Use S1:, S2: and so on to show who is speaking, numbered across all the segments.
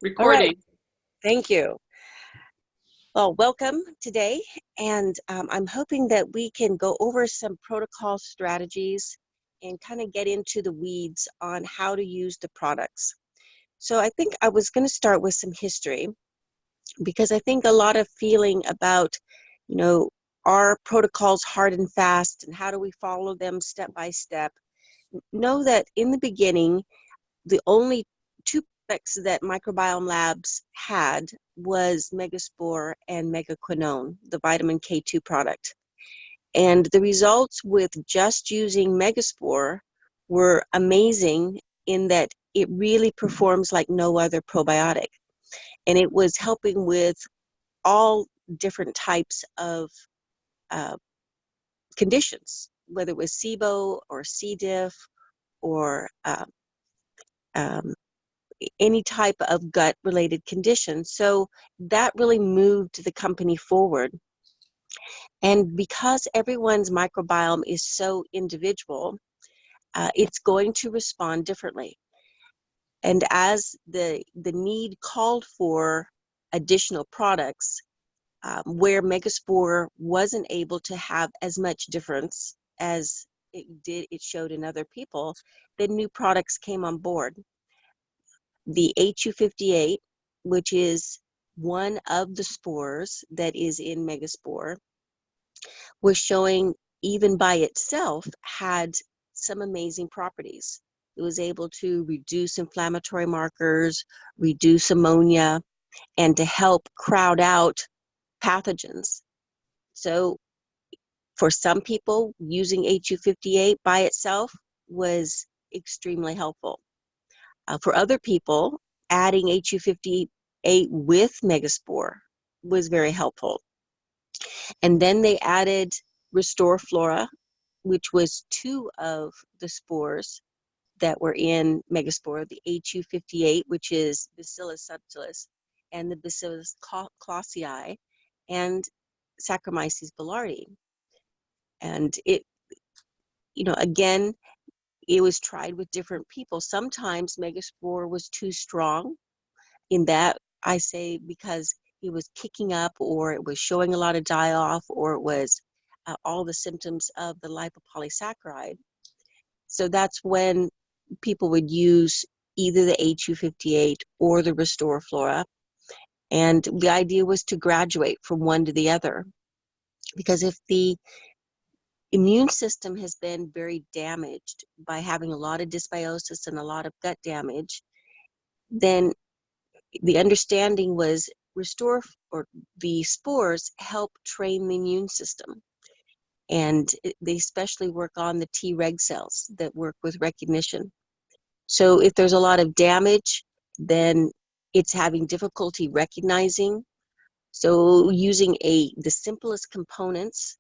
S1: All right,
S2: Recording.
S1: thank you. Well, welcome today, and I'm hoping that we can go over some protocol strategies and kind of get into the weeds on how to use the products. So I think I was going to start with some history because I think a lot of feeling about, you know, are protocols hard and fast and how do we follow them step by step? Know that in the beginning, the only two products that Microbiome Labs had was Megaspore and Megaquinone, the vitamin K2 product. And the results with just using Megaspore were amazing in that it really performs like no other probiotic. And it was helping with all different types of uh, conditions, whether it was SIBO or C. diff or um, any type of gut related condition. So that really moved the company forward. And because everyone's microbiome is so individual, it's going to respond differently. And as the need called for additional products, where Megaspore wasn't able to have as much difference as it showed in other people, then new products came on board. The HU58, which is one of the spores that is in Megaspore, was showing even by itself had some amazing properties. It was able to reduce inflammatory markers, reduce ammonia, and to help crowd out pathogens. So for some people, using HU58 by itself was extremely helpful. For other people, adding HU58 with Megaspore was very helpful. And then they added Restore Flora, which was two of the spores that were in Megaspore, the HU58, which is Bacillus subtilis, and the Bacillus clausii, and Saccharomyces boulardii. And it, again, it was tried with different people. Sometimes Megaspore was too strong. In that, I say because it was kicking up, or it was showing a lot of die-off, or it was all the symptoms of the lipopolysaccharide. So that's when people would use either the HU58 or the Restore Flora. And the idea was to graduate from one to the other. Because if the immune system has been very damaged by having a lot of dysbiosis and a lot of gut damage, then the understanding was Restore, or the spores help train the immune system. And they especially work on the Treg cells that work with recognition. So if there's a lot of damage, then it's having difficulty recognizing. So using the simplest components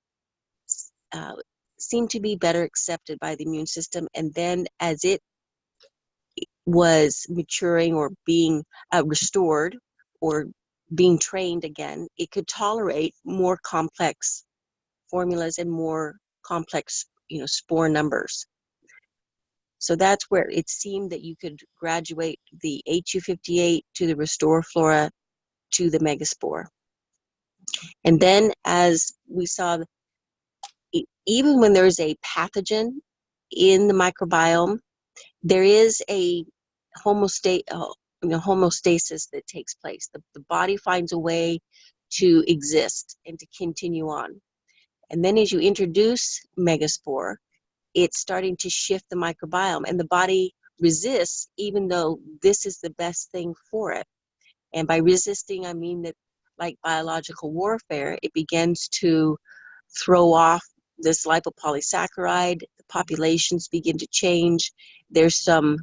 S1: seemed to be better accepted by the immune system. And then as it was maturing or being restored or being trained again, it could tolerate more complex formulas and more complex, spore numbers. So that's where it seemed that you could graduate the HU58 to the Restore Flora to the Megaspore. And then as we saw, even when there's a pathogen in the microbiome, there is a homeostasis that takes place. The body finds a way to exist and to continue on. And then as you introduce Megaspore, it's starting to shift the microbiome, and the body resists, even though this is the best thing for it. And by resisting, I mean that, like biological warfare, it begins to throw off this lipopolysaccharide. The populations begin to change. There's some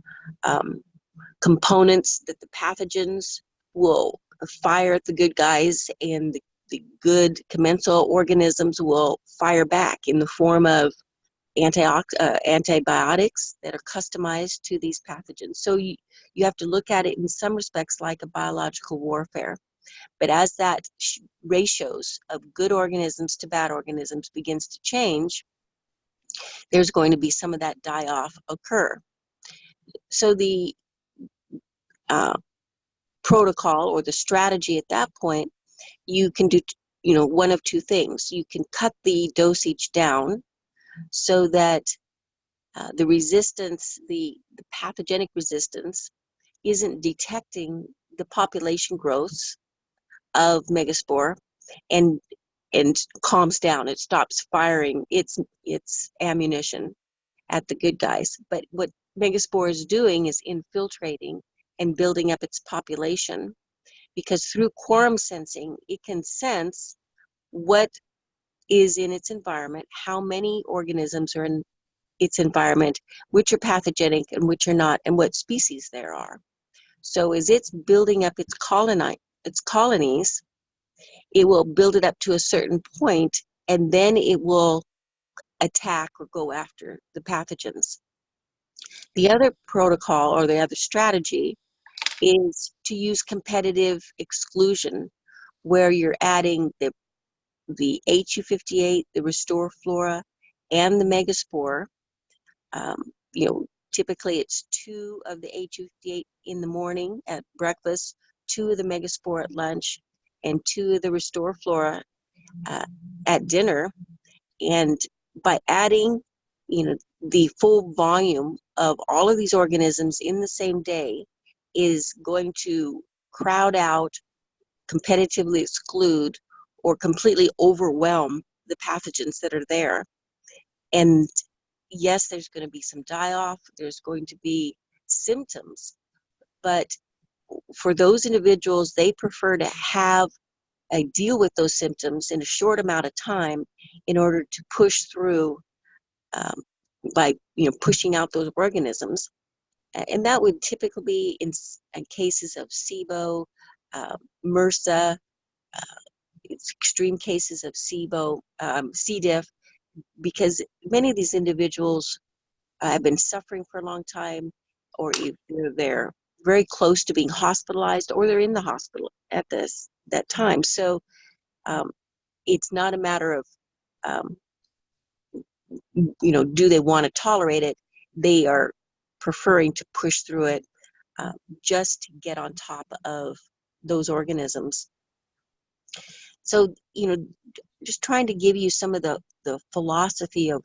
S1: components that the pathogens will fire at the good guys, and the good commensal organisms will fire back in the form of antibiotics that are customized to these pathogens. So you have to look at it in some respects like a biological warfare. But as that ratios of good organisms to bad organisms begins to change, there's going to be some of that die-off occur. So the protocol or the strategy at that point, you can do, one of two things. You can cut the dosage down so that the resistance, the pathogenic resistance, isn't detecting the population growths of megaspore and calms down. It stops firing its ammunition at the good guys. But what megaspore is doing is infiltrating and building up its population, because through quorum sensing, it can sense what is in its environment, how many organisms are in its environment, which are pathogenic and which are not, and what species there are. So as it's building up its colonies, it will build it up to a certain point, and then it will attack or go after the pathogens. The other protocol or the other strategy is to use competitive exclusion, where you're adding the HU58, the Restore Flora, and the Megaspore. Typically it's 2 of the HU58 in the morning at breakfast, 2 of the Megaspore at lunch, and 2 of the Restore Flora at dinner. And by adding, the full volume of all of these organisms in the same day is going to crowd out, competitively exclude, or completely overwhelm the pathogens that are there. And yes, there's going to be some die-off, there's going to be symptoms, but for those individuals, they prefer to have a deal with those symptoms in a short amount of time in order to push through by pushing out those organisms. And that would typically be in cases of SIBO, MRSA, extreme cases of SIBO, C. diff, because many of these individuals have been suffering for a long time, or either they're very close to being hospitalized, or they're in the hospital at that time. So it's not a matter of do they want to tolerate it? They are preferring to push through it just to get on top of those organisms. So just trying to give you some of the philosophy of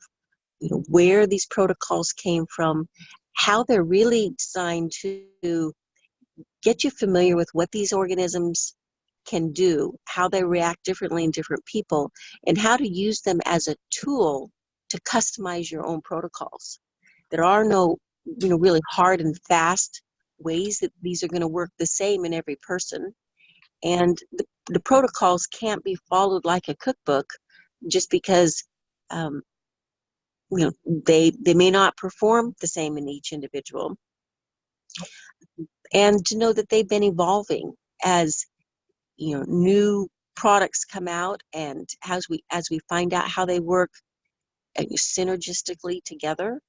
S1: where these protocols came from, how they're really designed to get you familiar with what these organisms can do, how they react differently in different people, and how to use them as a tool to customize your own protocols. There are no really hard and fast ways that these are going to work the same in every person, and the protocols can't be followed like a cookbook just because they may not perform the same in each individual. And to know that they've been evolving as new products come out, and as we find out how they work synergistically together,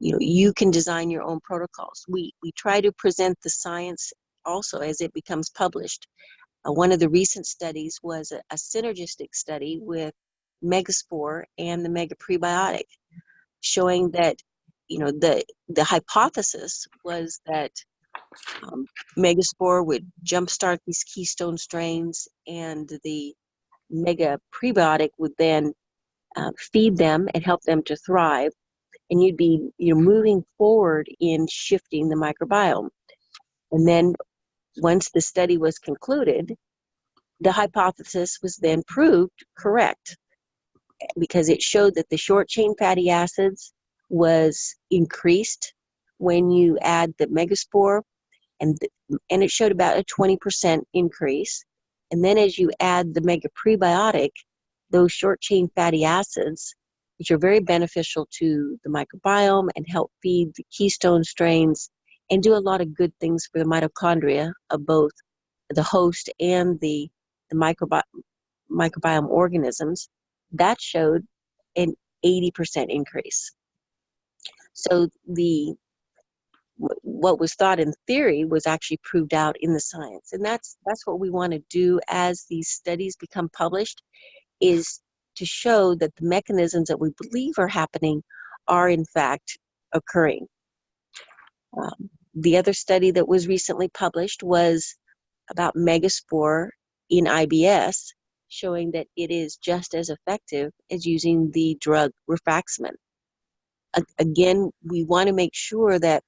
S1: you can design your own protocols. We try to present the science also as it becomes published. One of the recent studies was a synergistic study with Megaspore and the Mega Prebiotic, showing that the hypothesis was that Megaspore would jumpstart these keystone strains, and the Mega Prebiotic would then feed them and help them to thrive, and you'd be moving forward in shifting the microbiome. And then once the study was concluded, the hypothesis was then proved correct, because it showed that the short chain fatty acids was increased when you add the Megaspore, and it showed about a 20% increase. And then as you add the Mega Prebiotic, those short chain fatty acids, which are very beneficial to the microbiome and help feed the keystone strains and do a lot of good things for the mitochondria of both the host and the microbiome organisms, that showed an 80% increase. So what was thought in theory was actually proved out in the science, and that's what we want to do as these studies become published, is to show that the mechanisms that we believe are happening are in fact occurring. The other study that was recently published was about megaspore in IBS, showing that it is just as effective as using the drug rifaximin. Again, we want to make sure that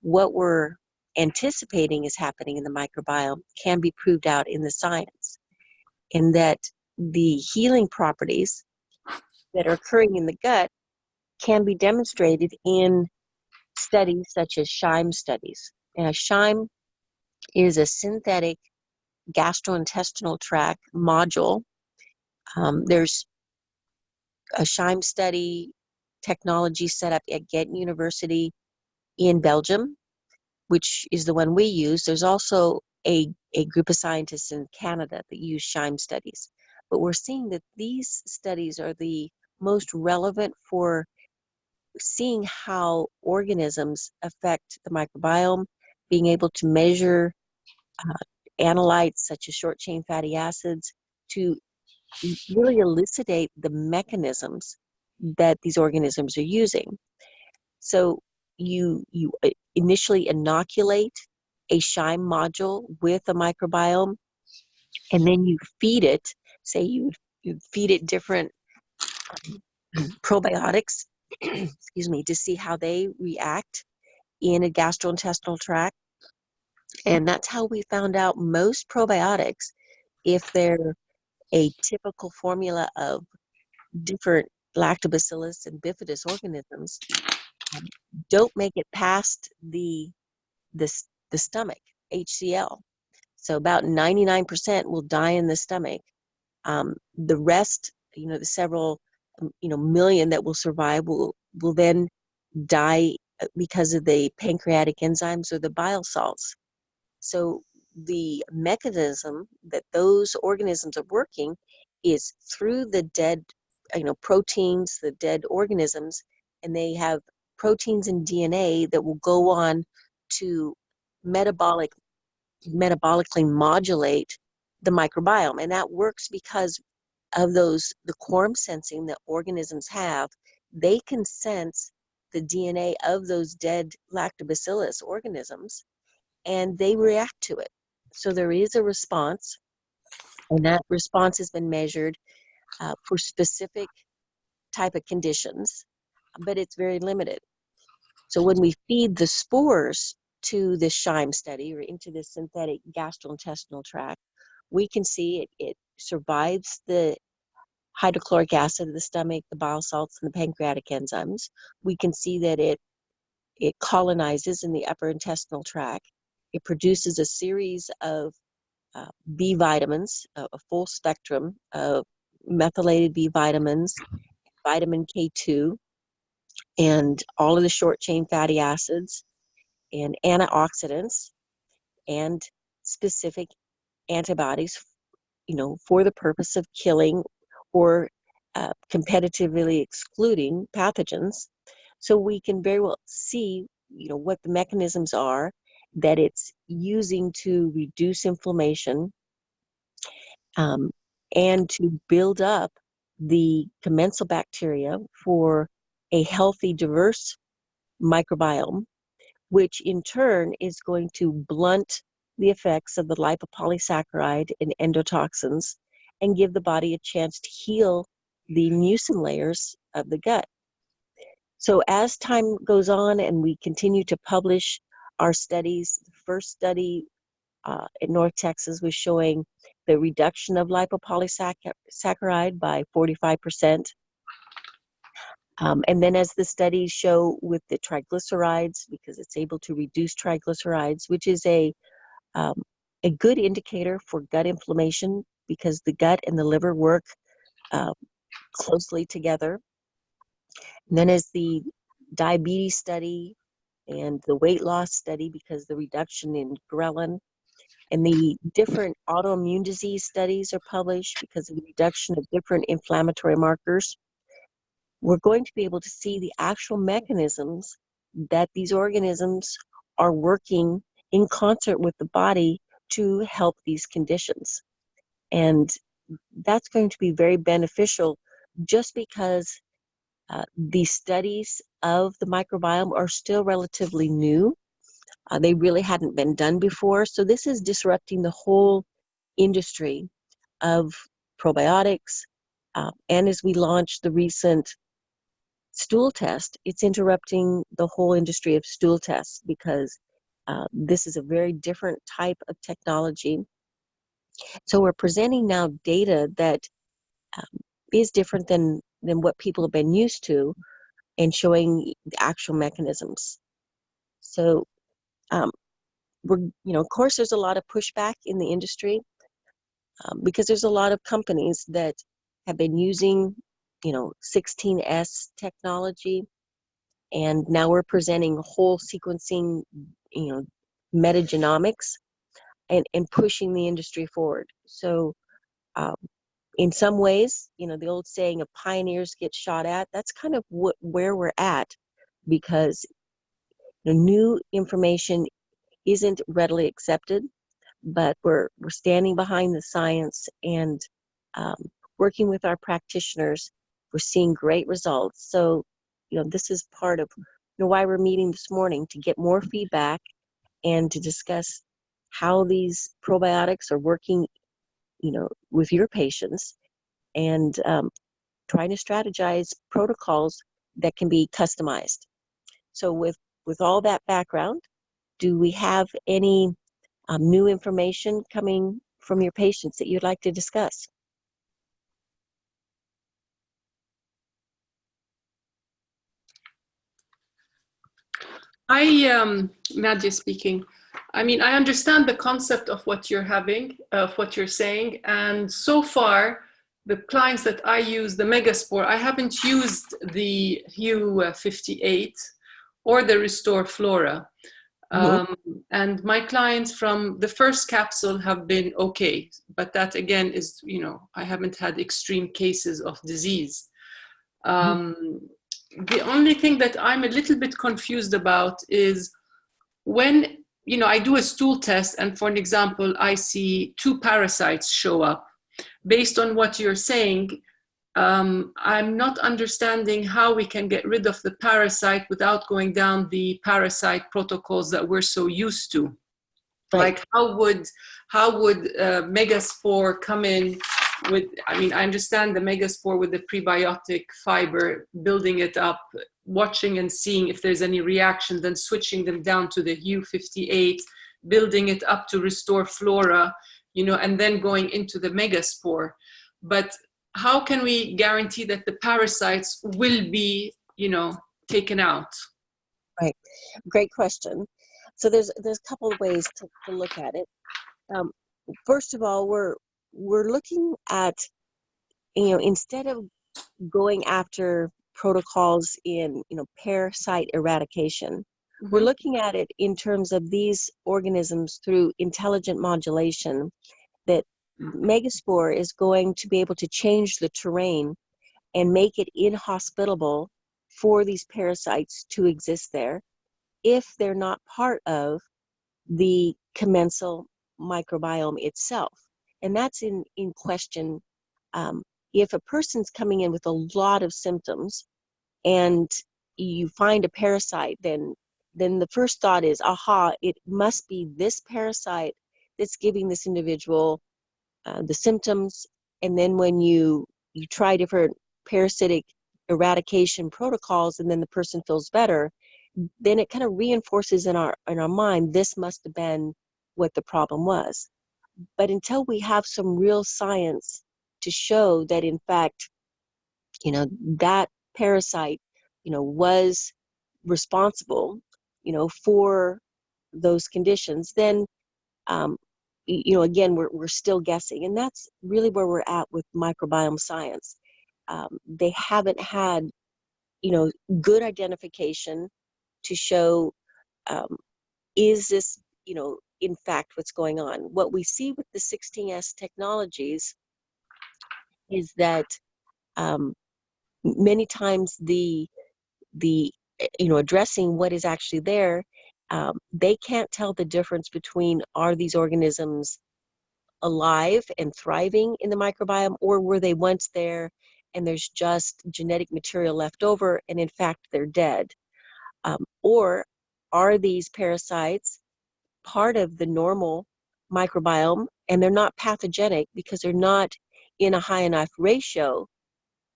S1: what we're anticipating is happening in the microbiome can be proved out in the science, and that the healing properties that are occurring in the gut can be demonstrated in studies such as SHIME studies. SHIME is a synthetic gastrointestinal tract module. There's a SHIME study technology set up at Ghent University in Belgium, which is the one we use. There's also a group of scientists in Canada that use SHIME studies. But we're seeing that these studies are the most relevant for seeing how organisms affect the microbiome, being able to measure analytes such as short-chain fatty acids to really elucidate the mechanisms that these organisms are using. So you initially inoculate a SHIME module with a microbiome, and then you feed it, say you feed it different probiotics, excuse me, to see how they react in a gastrointestinal tract. And that's how we found out most probiotics, if they're a typical formula of different lactobacillus and bifidus organisms, don't make it past the stomach, HCl. So about 99% will die in the stomach. The rest, the several, million that will survive will then die because of the pancreatic enzymes or the bile salts. So the mechanism that those organisms are working is through the dead, proteins, the dead organisms, and they have proteins and DNA that will go on to metabolically modulate the microbiome. And that works because of the quorum sensing that organisms have. They can sense the DNA of those dead lactobacillus organisms, and they react to it. So there is a response, and that response has been measured for specific type of conditions, but it's very limited. So when we feed the spores to this SHIME study or into this synthetic gastrointestinal tract, we can see it survives the hydrochloric acid of the stomach, the bile salts, and the pancreatic enzymes. We can see that it colonizes in the upper intestinal tract. It produces a series of B vitamins, a full spectrum of methylated B vitamins, vitamin K2, and all of the short chain fatty acids, and antioxidants, and specific antibodies, for the purpose of killing or competitively excluding pathogens. So we can very well see, what the mechanisms are that it's using to reduce inflammation, and to build up the commensal bacteria for a healthy, diverse microbiome, which in turn is going to blunt the effects of the lipopolysaccharide and endotoxins and give the body a chance to heal the mucin layers of the gut. So as time goes on and we continue to publish our studies, the first study in North Texas was showing the reduction of lipopolysaccharide by 45%. And then as the studies show with the triglycerides, because it's able to reduce triglycerides, which is a good indicator for gut inflammation, because the gut and the liver work closely together. And then as the diabetes study and the weight loss study, because the reduction in ghrelin, and the different autoimmune disease studies are published because of the reduction of different inflammatory markers, we're going to be able to see the actual mechanisms that these organisms are working in concert with the body to help these conditions. And that's going to be very beneficial, just because the studies of the microbiome are still relatively new. They really hadn't been done before. So this is disrupting the whole industry of probiotics. And as we launch the recent stool test, it's interrupting the whole industry of stool tests because this is a very different type of technology. So we're presenting now data that is different than what people have been used to, and showing the actual mechanisms. So of course, there's a lot of pushback in the industry because there's a lot of companies that have been using, 16S technology, and now we're presenting whole sequencing, metagenomics, and pushing the industry forward. So in some ways, the old saying of pioneers get shot at, that's kind of where we're at, because the new information isn't readily accepted, but we're standing behind the science and working with our practitioners. We're seeing great results. So, this is part of why we're meeting this morning, to get more feedback and to discuss how these probiotics are working, with your patients, and trying to strategize protocols that can be customized. So with all that background, do we have any new information coming from your patients that you'd like to discuss?
S2: Nadia speaking. I mean, I understand the concept of what you're saying. And so far, the clients that I use, the Megaspore, I haven't used the Hue 58 or the Restore Flora. And my clients from the first capsule have been okay. But that again is, I haven't had extreme cases of disease. The only thing that I'm a little bit confused about is when, I do a stool test, and for an example, I see 2 parasites show up. Based on what you're saying, I'm not understanding how we can get rid of the parasite without going down the parasite protocols that we're so used to. Right. Like how would Megaspore come in with, I understand the Megaspore with the prebiotic fiber, building it up, watching and seeing if there's any reaction, then switching them down to the Hue 58, building it up to Restore Flora, and then going into the Megaspore. But how can we guarantee that the parasites will be, taken out?
S1: Right. Great question. So there's a couple of ways to look at it. First of all, we're looking at, instead of going after protocols in, parasite eradication, we're looking at it in terms of these organisms through intelligent modulation, that Megaspore is going to be able to change the terrain and make it inhospitable for these parasites to exist there if they're not part of the commensal microbiome itself. And that's in question. If a person's coming in with a lot of symptoms and you find a parasite, then the first thought is, aha, it must be this parasite that's giving this individual the symptoms. And then when you try different parasitic eradication protocols and then the person feels better, then it kind of reinforces in our mind, this must have been what the problem was. But until we have some real science to show that, in fact, that parasite, was responsible, for those conditions, then, again, we're still guessing. And that's really where we're at with microbiome science. They haven't had, good identification to show, is this, in fact, what's going on. What we see with the 16S technologies is that many times the addressing what is actually there, they can't tell the difference between, are these organisms alive and thriving in the microbiome, or were they once there and there's just genetic material left over and in fact they're dead, or are these parasites part of the normal microbiome, and they're not pathogenic because they're not in a high enough ratio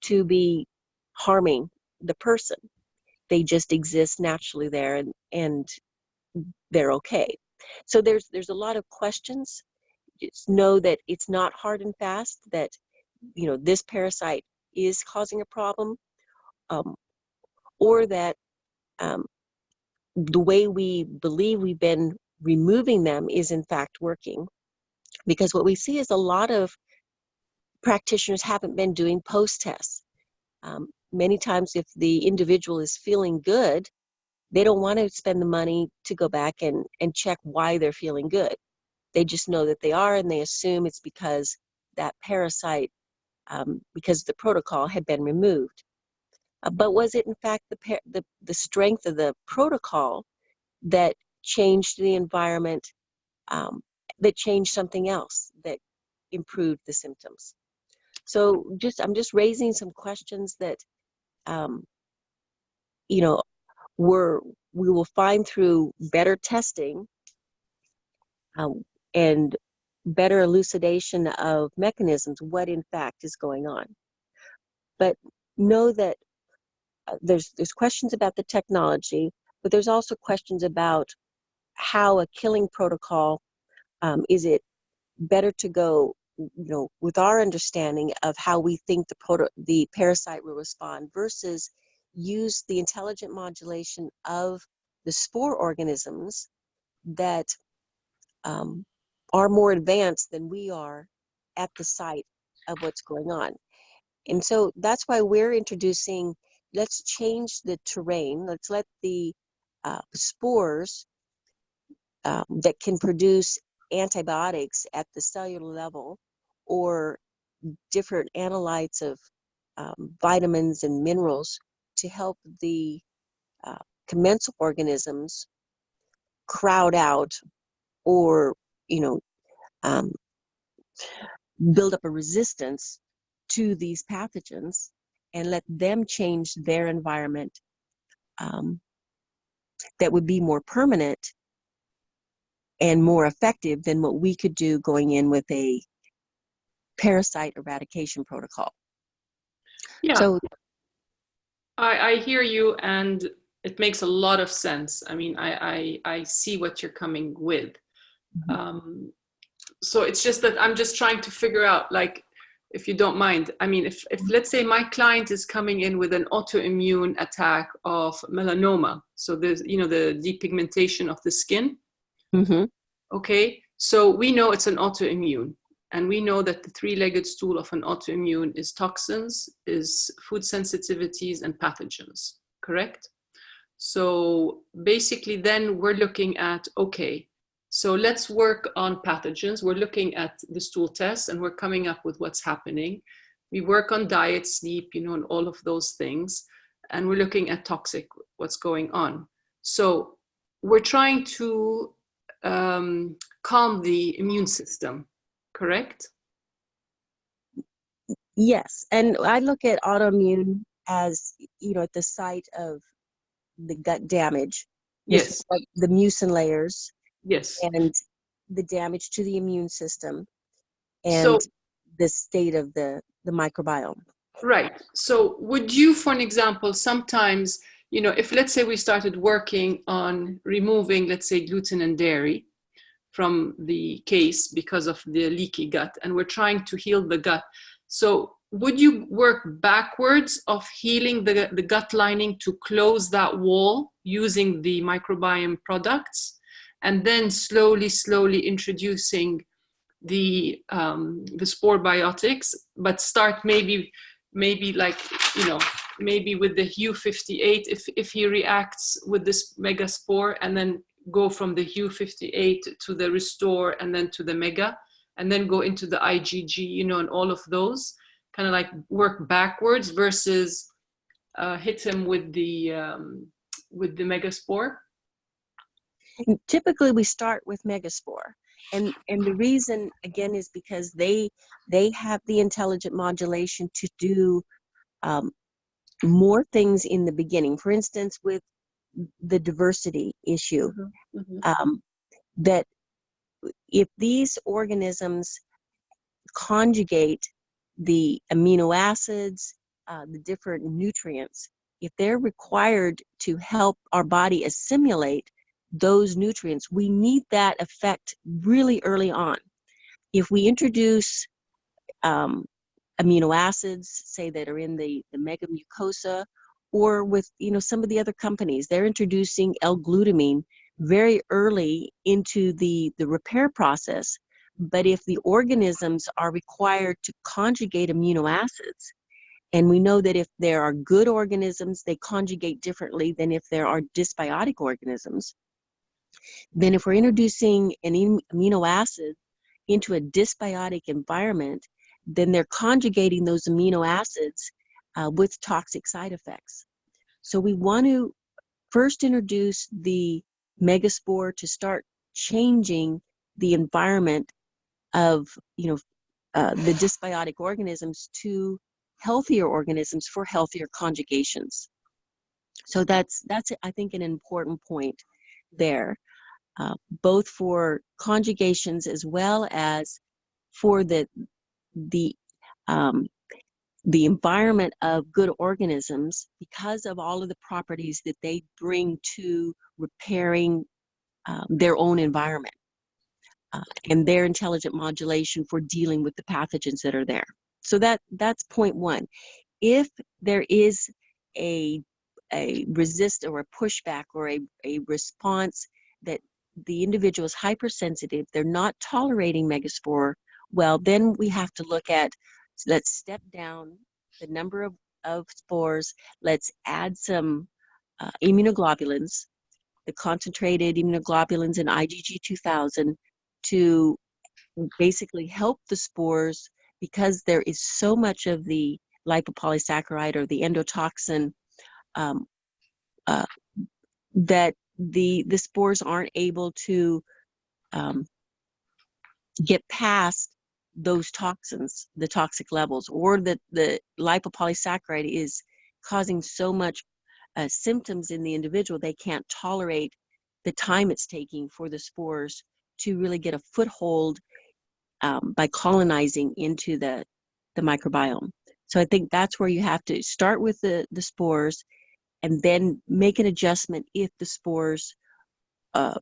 S1: to be harming the person. They just exist naturally there, and they're okay. So there's a lot of questions. Just know that it's not hard and fast that, you know, this parasite is causing a problem, or that the way we believe we've been removing them is in fact working. Because what we see is a lot of practitioners haven't been doing post tests. Many times if the individual is feeling good, they don't want to spend the money to go back and check why they're feeling good. They just know that they are, and they assume it's because that parasite, because the protocol had been removed. But was it in fact the strength of the protocol that changed the environment, that changed something else that improved the symptoms? So I'm just raising some questions that, you know, we will find through better testing, and better elucidation of mechanisms what in fact is going on. But know that there's questions about the technology, but there's also questions about how a killing protocol, is it better to go, you know, with our understanding of how we think the parasite will respond, versus use the intelligent modulation of the spore organisms that are more advanced than we are at the site of what's going on. And so that's why we're introducing, let's change the terrain. Let's let the spores that can produce antibiotics at the cellular level, or different analytes of vitamins and minerals to help the commensal organisms crowd out, or, you know, build up a resistance to these pathogens, and let them change their environment, that would be more permanent and more effective than what we could do going in with a parasite eradication protocol.
S2: Yeah,
S1: So
S2: I hear you, and it makes a lot of sense. I mean, I see what you're coming with. So it's just that I'm just trying to figure out, like, if you don't mind, I mean, if let's say my client is coming in with an autoimmune attack of melanoma, so there's, you know, the depigmentation of the skin. Okay, so we know it's an autoimmune, and we know that the three-legged stool of an autoimmune is toxins, is food sensitivities, and pathogens, correct? So basically then we're looking at, okay, so let's work on pathogens. We're looking at the stool test, and we're coming up with what's happening. We work on diet, sleep, you know, and all of those things. And we're looking at toxic, what's going on. So we're trying to calm the immune system, correct?
S1: yes, and I look at autoimmune as, you know, at the site of the gut damage,
S2: Yes.
S1: like the mucin layers,
S2: Yes.
S1: and the damage to the immune system,
S2: So,
S1: and the state of the microbiome.
S2: right. So would you, for an example, sometimes, you know, if let's say we started working on removing, let's say, gluten and dairy from the case because of the leaky gut, and we're trying to heal the gut. So would you work backwards of healing the gut lining to close that wall using the microbiome products, and then slowly introducing the spore biotics, but start maybe like, you know, maybe with the HU58 if he reacts with this megaspore, and then go from the HU58 to the restore, and then to the mega, and then go into the IgG, you know, and all of those, kind of like work backwards versus hit him with the megaspore?
S1: Typically we start with megaspore, and the reason again is because they have the intelligent modulation to do more things in the beginning. For instance, with the diversity issue, that if these organisms conjugate the amino acids, the different nutrients, if they're required to help our body assimilate those nutrients, we need that effect really early on. If we introduce amino acids, say that are in the mega mucosa, or with some of the other companies, they're introducing L-glutamine very early into the repair process. But if the organisms are required to conjugate amino acids, and we know that if there are good organisms, they conjugate differently than if there are dysbiotic organisms, then if we're introducing an amino acid into a dysbiotic environment, then they're conjugating those amino acids with toxic side effects. So we want to first introduce the megaspore to start changing the environment of the dysbiotic organisms to healthier organisms for healthier conjugations. So that's I think an important point there, both for conjugations as well as for the environment of good organisms, because of all of the properties that they bring to repairing their own environment and their intelligent modulation for dealing with the pathogens that are there. So that's point one. If there is a resist or a pushback or a response that the individual is hypersensitive, they're not tolerating megaspore, well, then we have to look at, let's step down the number of spores, let's add some immunoglobulins, the concentrated immunoglobulins in IgG 2000, to basically help the spores, because there is so much of the lipopolysaccharide or the endotoxin that the spores aren't able to get past those toxins, the toxic levels, or that the lipopolysaccharide is causing so much symptoms in the individual, they can't tolerate the time it's taking for the spores to really get a foothold by colonizing into the microbiome. So I think that's where you have to start with the spores, and then make an adjustment if the spores,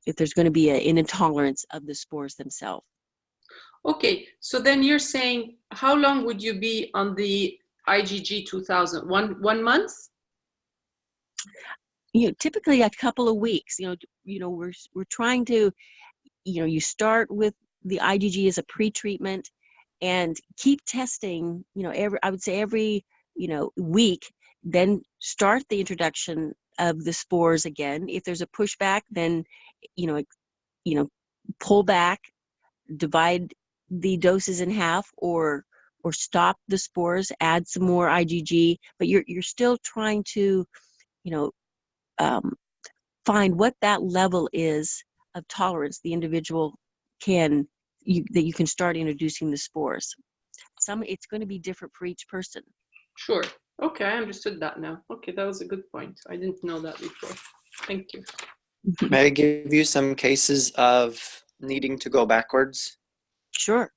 S1: if there's going to be an intolerance of the spores themselves.
S2: Okay, so then you're saying, how long would you be on the IgG 2000? One month?
S1: Typically a couple of weeks. We're trying to, you start with the IgG as a pre-treatment, and keep testing. I would say every week. Then start the introduction of the spores again. If there's a pushback, then pull back, divide the doses in half, or stop the spores, add some more IgG. But you're still trying to find what that level is of tolerance the individual that you can start introducing the spores. It's going to be different for each person.
S2: Sure. Okay, I understood that now. Okay, that was a good point. I didn't know that before. Thank you.
S3: May I give you some cases of needing to go backwards?
S1: Sure.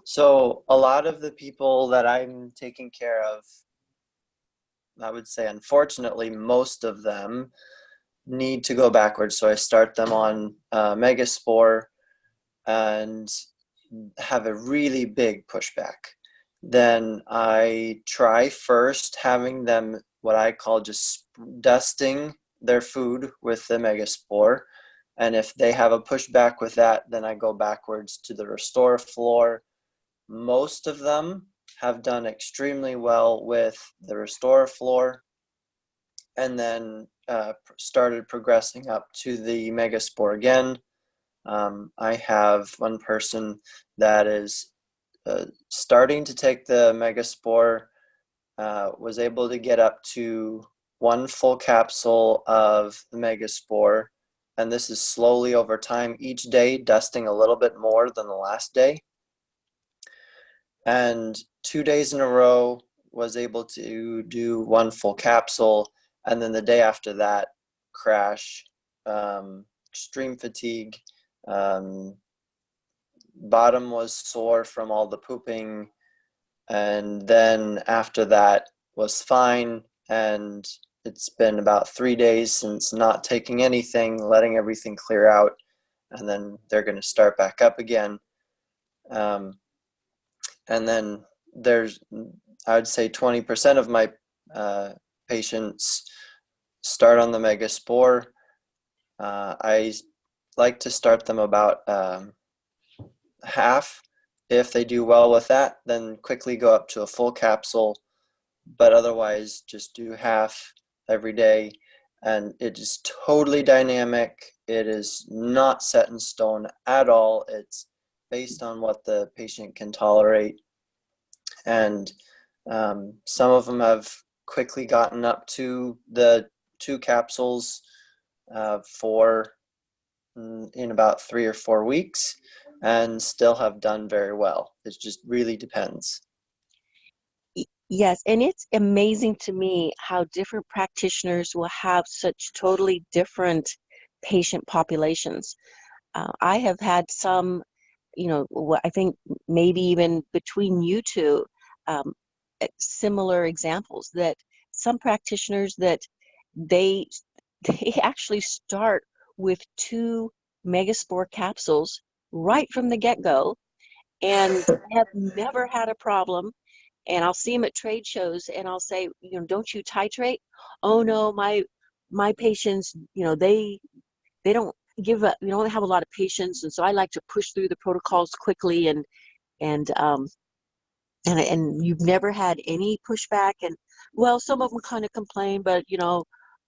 S3: So a lot of the people that I'm taking care of, I would say, unfortunately, most of them need to go backwards. So I start them on Megaspore and have a really big pushback. Then I try first having them, what I call just dusting their food with the Megaspore. And if they have a pushback with that, then I go backwards to the Restore floor. Most of them have done extremely well with the Restore floor, and then started progressing up to the Megaspore again. I have one person that is starting to take the Megaspore, was able to get up to 1 full capsule of the Megaspore, and this is slowly over time, each day dusting a little bit more than the last day. And 2 days in a row was able to do 1 full capsule, and then the day after that crash. extreme fatigue. Bottom was sore from all the pooping, and then after that was fine. And it's been about 3 days since not taking anything, letting everything clear out, and then they're going to start back up again. And then there's, I would say 20% of my patients start on the Megaspore. I like to start them about half. If they do well with that, then quickly go up to a full capsule, but otherwise just do half every day. And it is totally dynamic. It is not set in stone at all. It's based on what the patient can tolerate. And some of them have quickly gotten up to the 2 capsules in about 3 or 4 weeks, and still have done very well. It just really depends.
S1: Yes, and it's amazing to me how different practitioners will have such totally different patient populations. I have had some, I think maybe even between you two, similar examples that some practitioners that they they actually start with 2 Megaspore capsules right from the get-go and have never had a problem. And I'll see them at trade shows and I'll say, don't you titrate? Oh no, my patients, they don't give up, they have a lot of patience, and so I like to push through the protocols quickly, and you've never had any pushback. And well, some of them kind of complain, but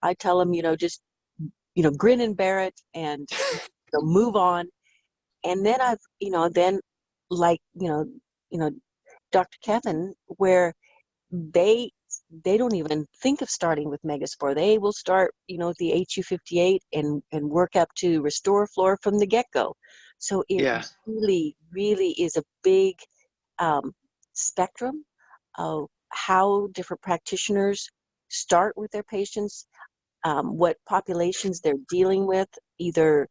S1: I tell them, just grin and bear it, and move on. And then I've then, like Dr. Kevin, where they don't even think of starting with Megaspore. They will start with the HU58 and work up to Restore Flora from the get-go. So it really, really is a big spectrum of how different practitioners start with their patients, what populations they're dealing with. Either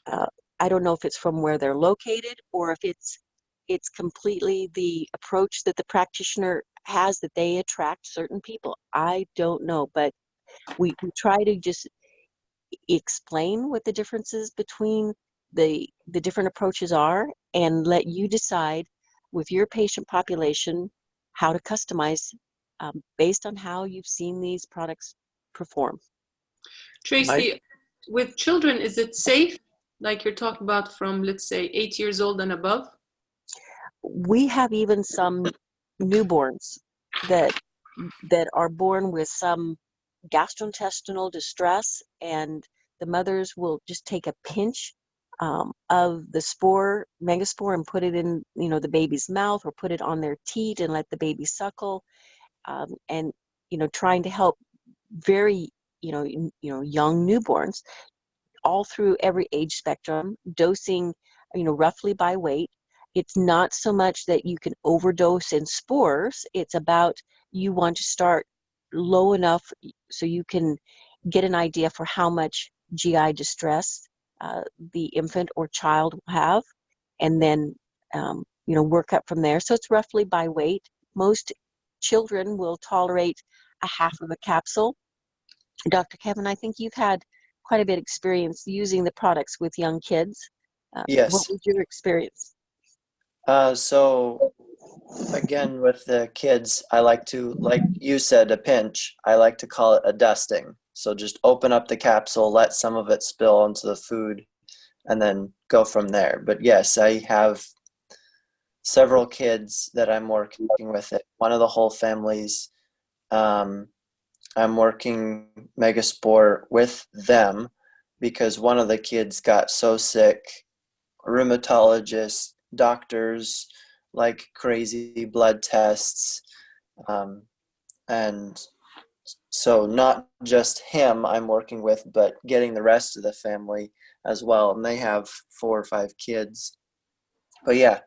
S1: I don't know if it's from where they're located, or if it's completely the approach that the practitioner has, that they attract certain people. I don't know, but we try to just explain what the differences between the different approaches are, and let you decide with your patient population how to customize based on how you've seen these products perform.
S2: Tracy, with children, is it safe? Like you're talking about from, let's say, 8 years old and above?
S1: We have even some newborns that are born with some gastrointestinal distress, and the mothers will just take a pinch of the Megaspore, and put it in the baby's mouth, or put it on their teat and let the baby suckle, and trying to help very young newborns all through every age spectrum, dosing roughly by weight. It's not so much that you can overdose in spores. It's about, you want to start low enough so you can get an idea for how much GI distress the infant or child will have, and then work up from there. So it's roughly by weight. Most children will tolerate a half of a capsule. Dr. Kevin, I think you've had quite a bit of experience using the products with young kids.
S3: Yes.
S1: What was your experience?
S3: So again, with the kids, I like to, like you said, a pinch. I like to call it a dusting. So just open up the capsule, let some of it spill onto the food, and then go from there. But yes, I have several kids that I'm working with. One of the whole families, I'm working Megaspore with them because one of the kids got so sick. Rheumatologists, doctors, like crazy, blood tests, and so not just him I'm working with, but getting the rest of the family as well, and they have 4 or 5 kids. But yeah,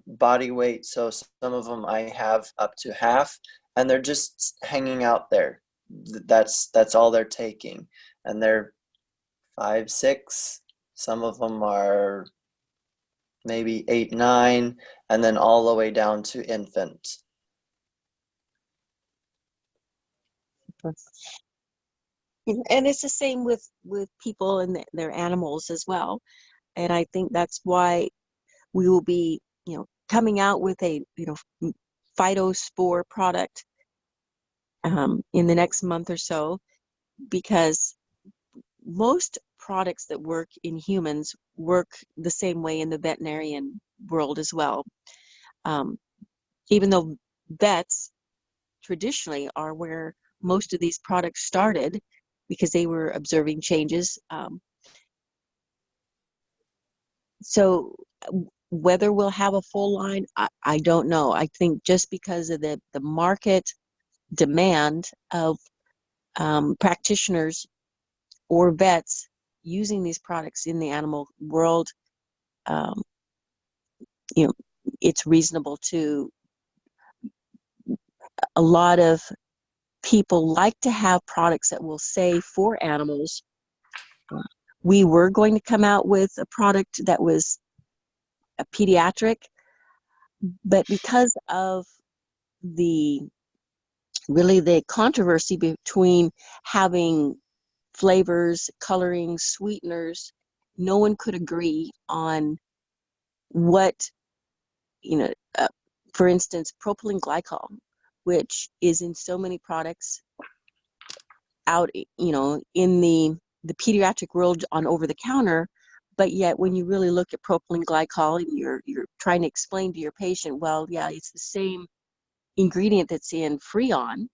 S3: body weight, so some of them I have up to half, and they're just hanging out there. That's all they're taking, and they're 5, 6. Some of them are maybe 8, 9, and then all the way down to infant.
S1: And it's the same with people and their animals as well. And I think that's why we will be, coming out with a, phytospore product in the next month or so, because most products that work in humans work the same way in the veterinarian world as well. Even though vets traditionally are where most of these products started because they were observing changes. So whether we'll have a full line, I don't know. I think just because of the market demand of practitioners or vets using these products in the animal world, um, it's reasonable to, a lot of people like to have products that will say for animals. We were going to come out with a product that was a pediatric, but because of the controversy between having flavors, colorings, sweeteners, no one could agree on what, uh, for instance, propylene glycol, which is in so many products out, in the pediatric world on over the counter, but yet when you really look at propylene glycol and you're trying to explain to your patient, well, yeah, it's the same ingredient that's in Freon,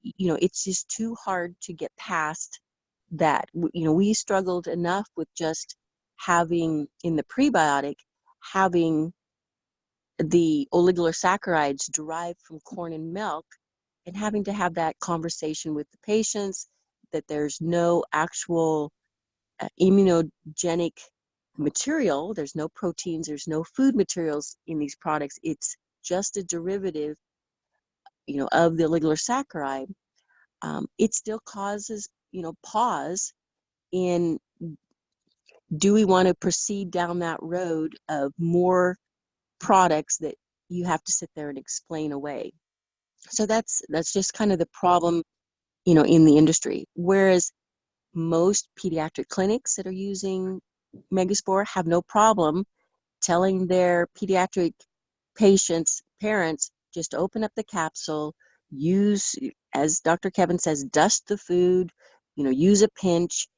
S1: it's just too hard to get past that. We struggled enough with just having in the prebiotic, having the oligosaccharides derived from corn and milk, and having to have that conversation with the patients that there's no actual immunogenic material, there's no proteins, there's no food materials in these products. It's just a derivative, of the oligosaccharide. It still causes, pause in, do we want to proceed down that road of more products that you have to sit there and explain away? So that's just kind of the problem, in the industry. Whereas most pediatric clinics that are using Megaspore have no problem telling their pediatric patients, parents, just open up the capsule, use, as Dr. Kevin says, dust the food, use a pinch,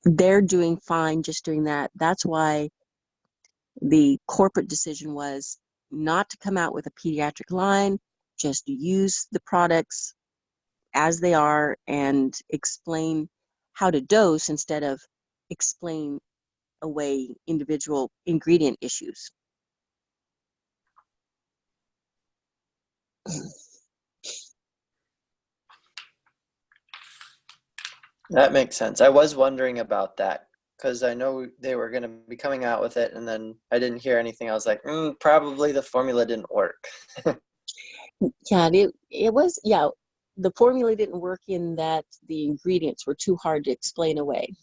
S1: they're doing fine just doing that. That's why the corporate decision was not to come out with a pediatric line, just use the products as they are and explain how to dose instead of explain away individual ingredient issues.
S3: That makes sense. I was wondering about that because I know they were going to be coming out with it, and then I didn't hear anything. I was like, probably the formula didn't work.
S1: Yeah, it was, yeah, the formula didn't work in that the ingredients were too hard to explain away.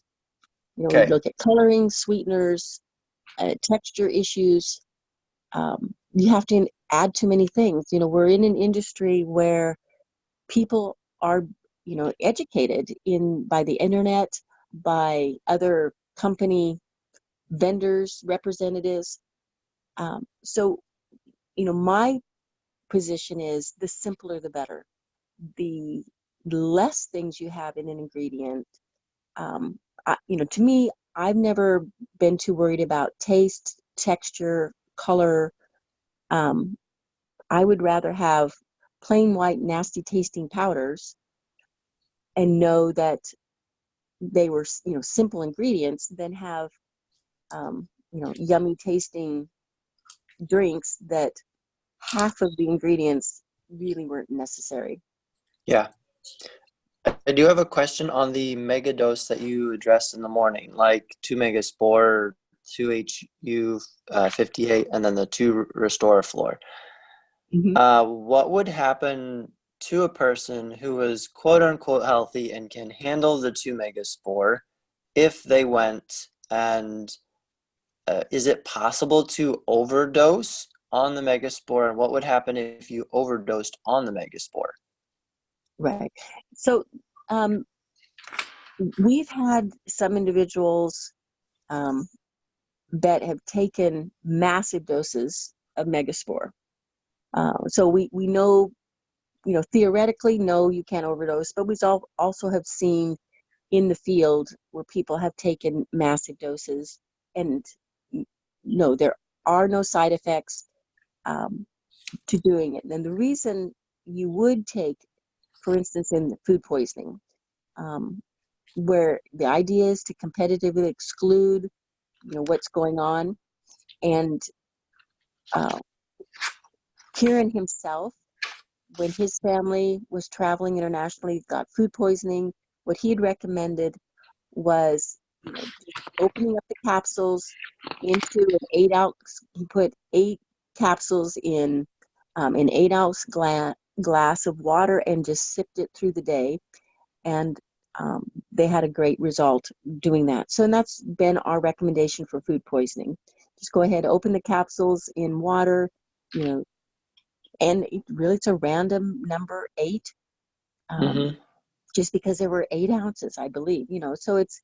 S1: We
S3: Okay.
S1: look at coloring, sweeteners, texture issues. You have to add too many things. We're in an industry where people are, educated by the internet, by other company vendors, representatives. So, my position is the simpler the better. The less things you have in an ingredient, to me, I've never been too worried about taste, texture, color. I would rather have plain white, nasty tasting powders and know that they were, simple ingredients than have, yummy tasting drinks that half of the ingredients really weren't necessary.
S3: Yeah. I do have a question on the mega dose that you addressed in the morning, like 2 Megaspore, 2 HU 58, and then the 2 Restore Floor.
S1: Mm-hmm.
S3: What would happen to a person who is quote unquote healthy and can handle the 2 megaspore if they went and is it possible to overdose on the megaspore, and what would happen if you overdosed on the megaspore?
S1: Right. So we've had some individuals that have taken massive doses of megaspore. So we know, theoretically, no, you can't overdose, but we also have seen in the field where people have taken massive doses, and no, there are no side effects to doing it. And the reason you would take, for instance, in food poisoning, where the idea is to competitively exclude, what's going on, and Kieran himself, when his family was traveling internationally, got food poisoning, what he had recommended was, just opening up the capsules into an 8-ounce. He put 8 capsules in an 8-ounce glass of water and just sipped it through the day. And they had a great result doing that. So, and that's been our recommendation for food poisoning. Just go ahead, open the capsules in water, and it's a random number, 8. Just because there were 8 ounces, I believe, so it's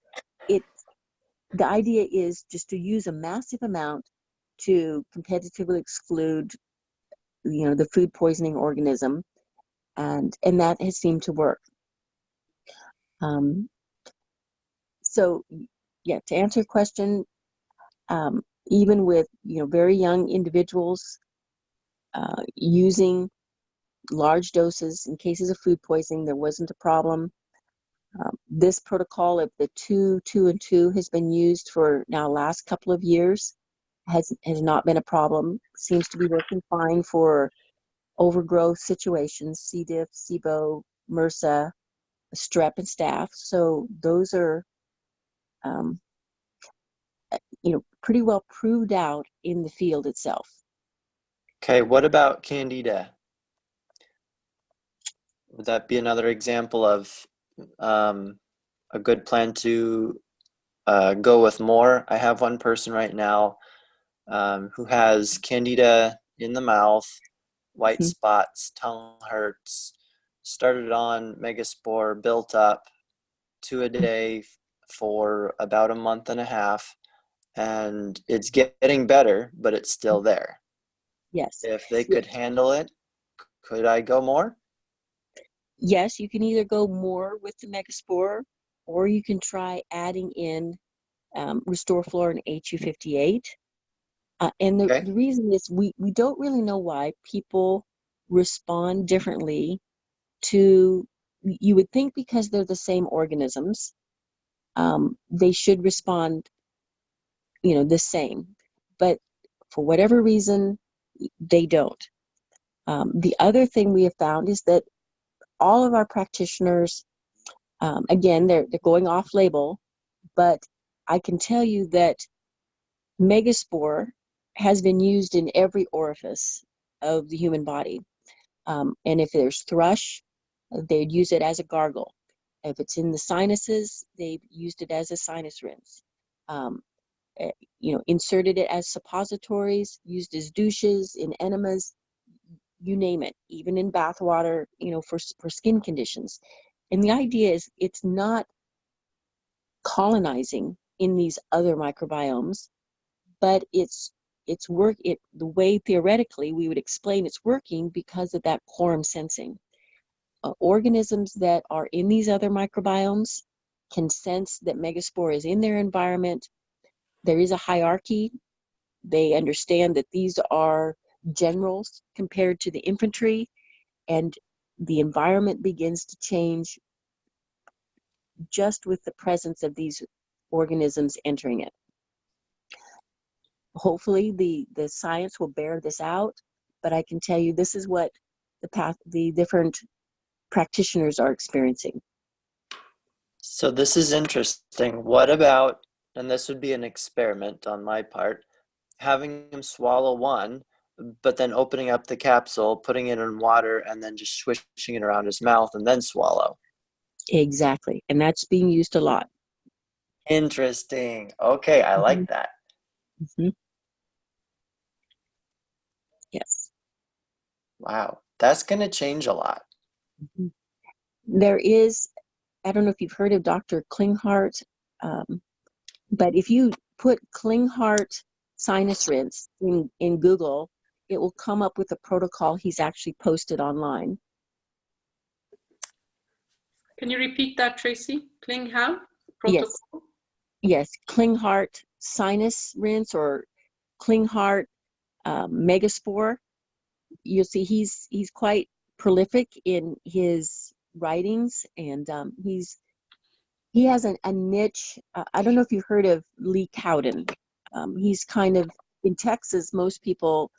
S1: the idea is just to use a massive amount to competitively exclude, the food poisoning organism, and that has seemed to work. So, yeah, to answer your question, even with, very young individuals using large doses in cases of food poisoning, there wasn't a problem. This protocol of the 2, 2, and 2 has been used for now last couple of years. Has not been a problem. Seems to be working fine for overgrowth situations, C. diff, SIBO, MRSA, strep, and staph. So those are, pretty well proved out in the field itself.
S3: Okay, what about Candida? Would that be another example of a good plan to go with more? I have one person right now who has Candida in the mouth, white spots, tongue hurts, started on Megaspore, built up 2 a day for about a month and a half, and it's getting better, but it's still there.
S1: Yes.
S3: If they could handle it, could I go more?
S1: Yes, you can either go more with the Megaspore, or you can try adding in RestoreFlora and HU58. And
S3: Okay.
S1: the reason is we don't really know why people respond differently to, you would think because they're the same organisms, they should respond, the same. But for whatever reason, they don't. The other thing we have found is that all of our practitioners, again, they're going off label, but I can tell you that Megaspore has been used in every orifice of the human body. And if there's thrush, they'd use it as a gargle. If it's in the sinuses, they've used it as a sinus rinse. Inserted it as suppositories, used as douches, in enemas, you name it, even in bath water, for skin conditions. And the idea is it's not colonizing in these other microbiomes, but the way theoretically we would explain it's working because of that quorum sensing. Organisms that are in these other microbiomes can sense that Megaspore is in their environment. There is a hierarchy. They understand that these are generals compared to the infantry, and the environment begins to change just with the presence of these organisms entering it. Hopefully the science will bear this out, but I can tell you this is what the different practitioners are experiencing.
S3: So this is interesting. What about, and this would be an experiment on my part, having him swallow one, but then opening up the capsule, putting it in water, and then just swishing it around his mouth and then swallow.
S1: Exactly. And that's being used a lot.
S3: Interesting. Okay, I like that.
S1: Mm-hmm. Yes.
S3: Wow, that's going to change a lot.
S1: Mm-hmm. There is, I don't know if you've heard of Dr. Klinghardt, but if you put Klinghardt sinus rinse in Google, it will come up with a protocol he's actually posted online.
S2: Can you repeat that, Tracy? Klinghardt protocol?
S1: Yes, Klinghardt sinus rinse or Klinghardt Megaspore. You'll see he's quite prolific in his writings, and he has a niche. I don't know if you've heard of Lee Cowden. He's kind of in Texas. Most people,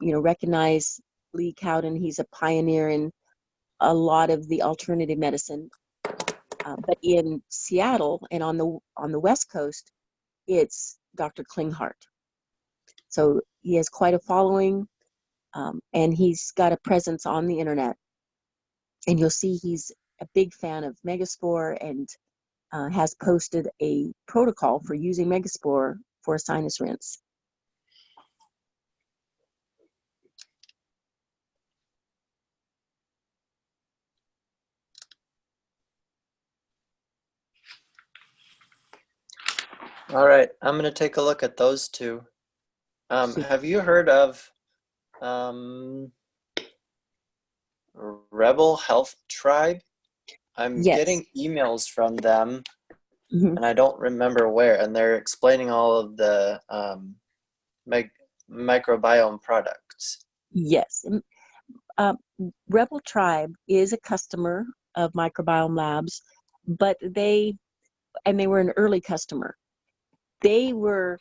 S1: recognize Lee Cowden. He's a pioneer in a lot of the alternative medicine. But in Seattle and on the West Coast, it's Dr. Klinghardt. So he has quite a following, and he's got a presence on the internet. And you'll see he's a big fan of Megaspore and has posted a protocol for using Megaspore for a sinus rinse.
S3: All right, I'm going to take a look at those two. Have you heard of Rebel Health Tribe? I'm
S1: Yes.
S3: getting emails from them,
S1: Mm-hmm.
S3: and I don't remember where, and they're explaining all of the microbiome products.
S1: Yes. Rebel Tribe is a customer of Microbiome Labs, but they were an early customer. They were,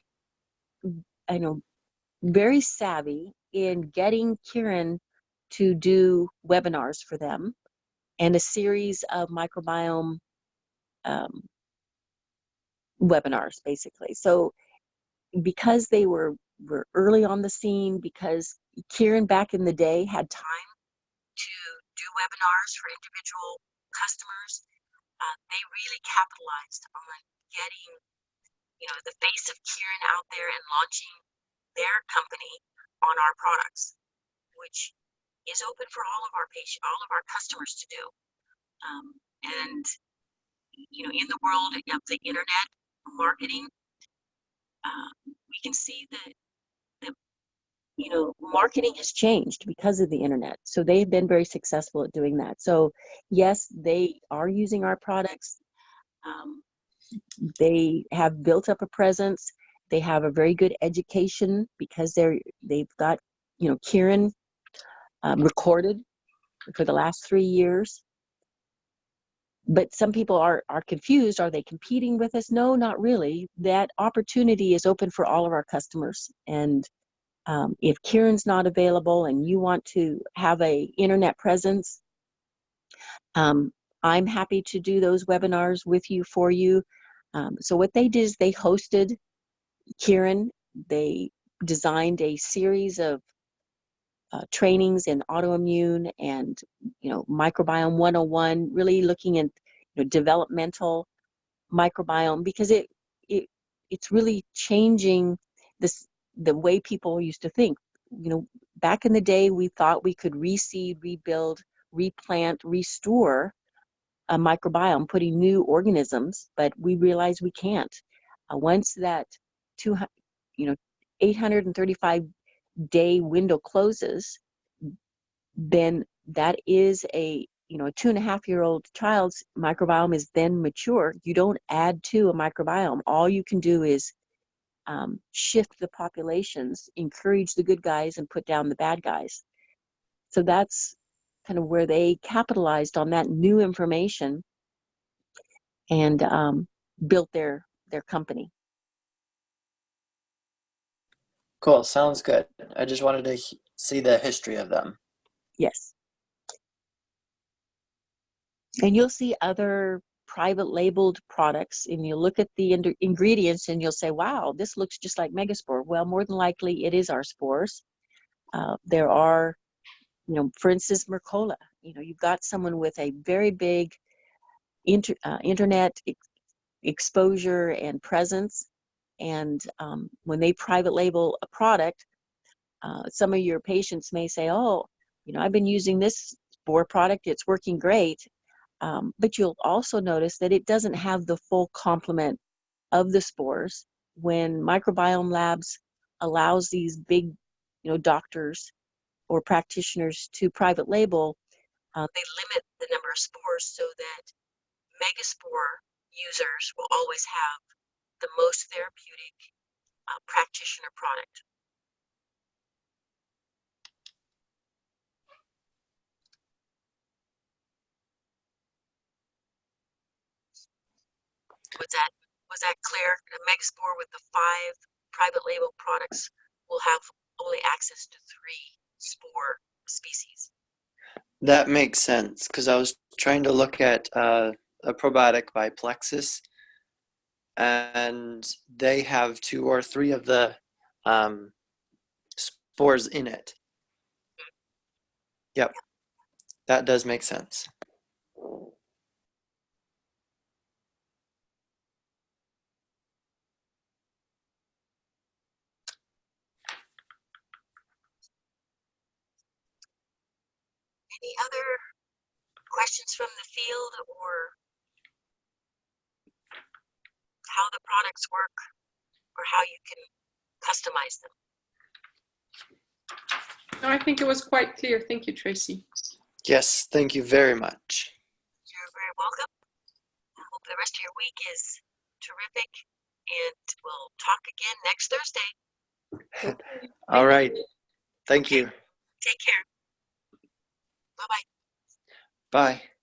S1: I know, very savvy in getting Kieran to do webinars for them and a series of microbiome webinars, basically. So because they were early on the scene, because Kieran back in the day had time to do webinars for individual customers, they really capitalized on getting, the face of Kieran out there and launching their company on our products, which is open for all of our customers to do. And in the world of the internet marketing, we can see that marketing has changed because of the internet. So they've been very successful at doing that. So yes, they are using our products. They have built up a presence. They have a very good education because they've got, Kieran recorded for the last 3 years. But some people are confused. Are they competing with us? No, not really. That opportunity is open for all of our customers. And if Kieran's not available and you want to have a internet presence, I'm happy to do those webinars with you, for you. So what they did is they hosted Kieran. They designed a series of trainings in autoimmune and microbiome 101, really looking at developmental microbiome, because it's really changing the way people used to think. Back in the day, we thought we could reseed, rebuild, replant, restore a microbiome, putting new organisms, but we realized we can't. Once that 835 day window closes, then that is a 2.5-year-old child's microbiome is then mature. You don't add to a microbiome. All you can do is shift the populations, encourage the good guys and put down the bad guys. So that's kind of where they capitalized on that new information and built their company.
S3: Cool, sounds good. I just wanted to see the history of them.
S1: Yes. And you'll see other private labeled products, and you'll look at the ingredients and you'll say, wow, this looks just like Megaspore. Well, more than likely it is our spores. There are, for instance, Mercola. You've got someone with a very big internet exposure and presence, and when they private label a product, some of your patients may say, oh, I've been using this Spore product, it's working great, but you'll also notice that it doesn't have the full complement of the spores. When Microbiome Labs allows these big doctors or practitioners to private label, they limit the number of spores so that Megaspore users will always have the most therapeutic practitioner product. Was that clear? The Megaspore with the 5 private label products will have only access to 3 spore species.
S3: That makes sense, because I was trying to look at a probiotic by Plexus, and they have 2 or 3 of the spores in it. Yep, that does make sense.
S1: Any other questions from the field, or how the products work, or how you can customize them?
S2: No, I think it was quite clear. Thank you, Tracy.
S3: Yes, thank you very much.
S1: You're very welcome. I hope the rest of your week is terrific, and we'll talk again next Thursday.
S2: Okay.
S3: All right. Thank you.
S1: Take care. Bye-bye.
S3: Bye.